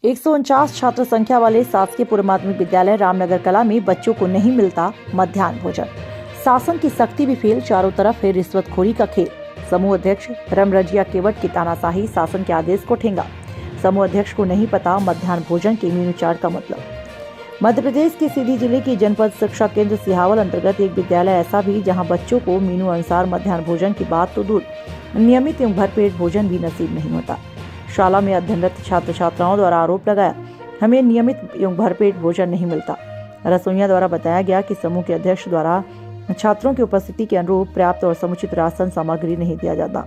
149 छात्र संख्या वाले शासकीय पूर्व माध्यमिक विद्यालय रामनगर कला में बच्चों को नहीं मिलता मध्याह्न भोजन। शासन की सख्ती भी फेल, चारों तरफ है रिश्वतखोरी का खेल। समूह अध्यक्ष रमरजिया केवट की तानाशाही, शासन के आदेश को ठेंगा। समूह अध्यक्ष को नहीं पता मध्याह्न भोजन के मेनू चार्ट का मतलब। मध्य प्रदेश के सीधी जिले की जनपद शिक्षा केंद्र सिहावल अंतर्गत एक विद्यालय ऐसा भी जहां बच्चों को मेनू अनुसार मध्याह्न भोजन की बात तो दूर, नियमित एवं भरपेट भोजन भी नसीब नहीं होता। शाला में अध्ययनरत छात्र छात्राओं द्वारा आरोप लगाया, हमें नियमित एवं भरपेट भोजन नहीं मिलता। रसोइया द्वारा बताया गया कि समूह के अध्यक्ष द्वारा छात्रों की उपस्थिति के अनुरूप पर्याप्त और समुचित राशन सामग्री नहीं दिया जाता।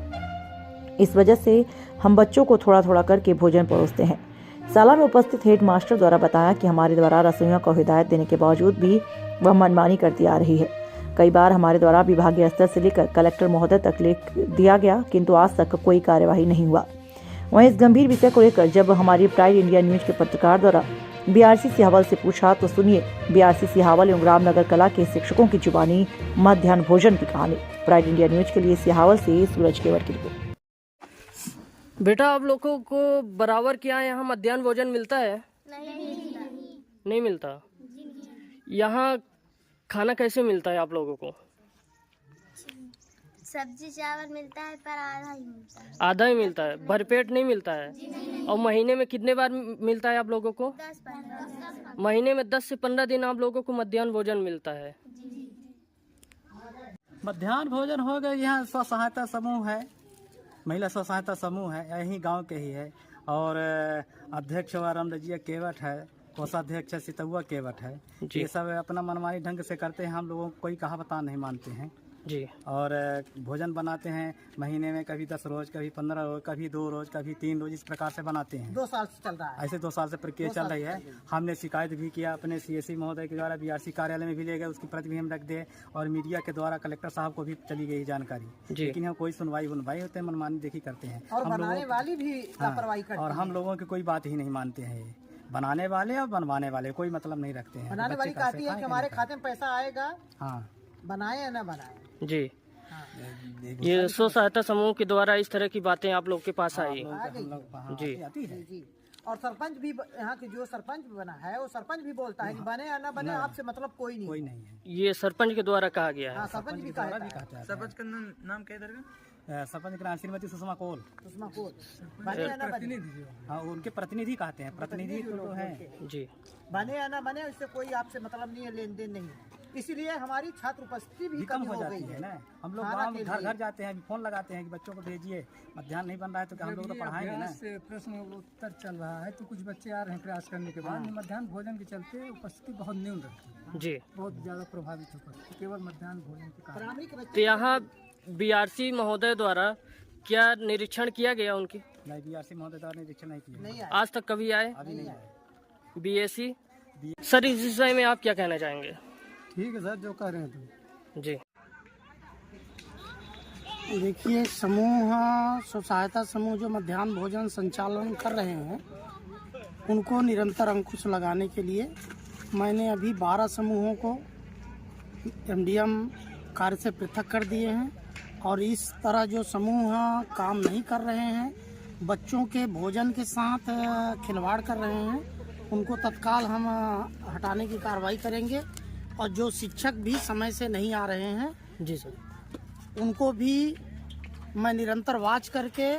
इस वजह से हम बच्चों को थोड़ा थोड़ा करके भोजन परोसते हैं। शाला में उपस्थित हेड मास्टर द्वारा बताया कि हमारे द्वारा रसोइयों को हिदायत देने के बावजूद भी वह मनमानी करती आ रही है। कई बार हमारे द्वारा विभागीय स्तर से लेकर कलेक्टर महोदय तक लिख दिया गया, किंतु आज तक कोई कार्यवाही नहीं हुआ। वहीं इस गंभीर विषय को लेकर जब हमारी प्राइड इंडिया न्यूज के पत्रकार द्वारा बीआरसी सिहावल से पूछा तो सुनिए बीआरसी सिहावल एवं रामनगर कला के शिक्षकों की जुबानी मध्याह्न भोजन की कहानी। प्राइड इंडिया न्यूज के लिए सिहावल से सूरज केवट की रिपोर्ट। बेटा, आप लोगों को बराबर क्या यहाँ मध्याह्न भोजन मिलता है? नहीं मिलता। यहाँ खाना कैसे मिलता है आप लोगों को? सब्जी चावल मिलता है पर आधा ही मिलता है। आधा ही मिलता है, भरपेट नहीं मिलता है। और महीने में कितने बार मिलता है आप लोगों को? 10-15। महीने में 10 से 15 दिन आप लोगों को मध्याह्न भोजन मिलता है। मध्याह्न भोजन हो गया। यहाँ स्व सहायता समूह है, महिला स्व सहायता समूह है, यही गांव के ही है। और अध्यक्ष रमरजिया केवट है, कोषाध्यक्ष सितुआ केवट है। ये सब अपना मनमानी ढंग से करते हैं, हम लोगों को कोई कहा बता नहीं मानते हैं जी। और भोजन बनाते हैं महीने में, कभी 10 रोज, कभी 15 रोज, कभी 2 रोज, कभी 3 रोज, इस प्रकार से बनाते हैं। 2 साल से चल रहा है ऐसे 2 साल से प्रक्रिया चल रही है। हमने शिकायत भी किया अपने सीएससी महोदय के द्वारा, बीआरसी कार्यालय में भी ले गए, उसकी प्रति भी हम रख दे, और मीडिया के द्वारा कलेक्टर साहब को भी चली गई जानकारी। लेकिन हम कोई सुनवाई होते हैं, मनमानी देखी करते हैं और बनाने वाली भी लापरवाही करती है। और हम लोगों की कोई बात ही नहीं मानते हैं। बनाने वाले और बनवाने वाले कोई मतलब नहीं रखते हैं। बनाने वाली कहती है कि हमारे खाते में पैसा आएगा, हाँ, बनाए या न बनाए। जी। ये स्व सहायता समूह के द्वारा इस तरह की बातें आप लोग के पास आई जी। जी। और सरपंच भी, यहाँ के जो सरपंच बना है वो सरपंच भी बोलता है कि बने या न बने आपसे मतलब कोई नहीं है। ये सरपंच के द्वारा कहा गया है। हाँ, सरपंच भी कहता है। सरपंच का नाम क्या है? सरपंच का श्रीमती सुषमा कोल। बने या न बने, हाँ, उनके प्रतिनिधि कहते हैं, प्रतिनिधि तो है जी। बने या न बने उससे कोई आपसे मतलब नहीं है, लेन देन नहीं है। इसीलिए हमारी छात्र उपस्थिति भी कम हो जाती है ना। हम लोग गाँव में घर घर जाते हैं, फोन लगाते हैं कि बच्चों को भेजिए, मध्याह्न नहीं बन रहा है तो हम लोग तो पढ़ाएंगे ना। प्रश्न उत्तर चल रहा है तो कुछ बच्चे आ रहे हैं प्रयास करने के बाद मध्याह्न भोजन के चलते उपस्थिति बहुत न्यून रहती है जी, बहुत ज्यादा प्रभावित उपस्थिति केवल मध्याह्न भोजन के कारण। तो यहाँ बीआरसी महोदय द्वारा क्या निरीक्षण किया गया उनकी? नहीं, बीआरसी महोदय द्वारा निरीक्षण नहीं किया आज तक कभी आए? अभी नहीं आए। बीएससी सर, इस विषय में आप क्या कहना चाहेंगे? ठीक है सर, जो कह रहे हैं तुम। जी। देखिए, समूह स्व सहायता समूह जो मध्याह्न भोजन संचालन कर रहे हैं उनको निरंतर अंकुश लगाने के लिए मैंने अभी 12 समूहों को एमडीएम कार्य से पृथक कर दिए हैं। और इस तरह जो समूह काम नहीं कर रहे हैं, बच्चों के भोजन के साथ खिलवाड़ कर रहे हैं, उनको तत्काल हम हटाने की कार्रवाई करेंगे। और जो शिक्षक भी समय से नहीं आ रहे हैं जी सर, उनको भी मैं निरंतर वॉच करके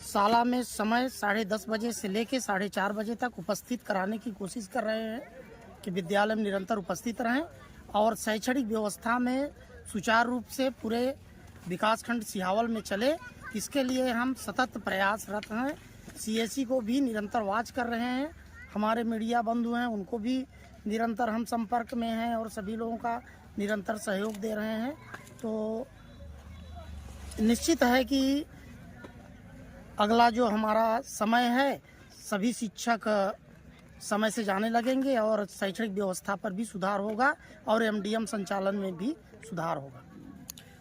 शाला में समय 10:30 बजे से लेके 4:30 बजे तक उपस्थित कराने की कोशिश कर रहे हैं कि विद्यालय में निरंतर उपस्थित रहें और शैक्षणिक व्यवस्था में सुचारू रूप से पूरे विकासखंड सिहावल में चले। इसके लिए हम सतत प्रयासरत हैं। सीएससी को भी निरंतर वॉच कर रहे हैं, हमारे मीडिया बंधु हैं उनको भी निरंतर हम संपर्क में हैं और सभी लोगों का निरंतर सहयोग दे रहे हैं। तो निश्चित है कि अगला जो हमारा समय है, सभी शिक्षक समय से जाने लगेंगे और शैक्षणिक व्यवस्था पर भी सुधार होगा और एमडीएम संचालन में भी सुधार होगा।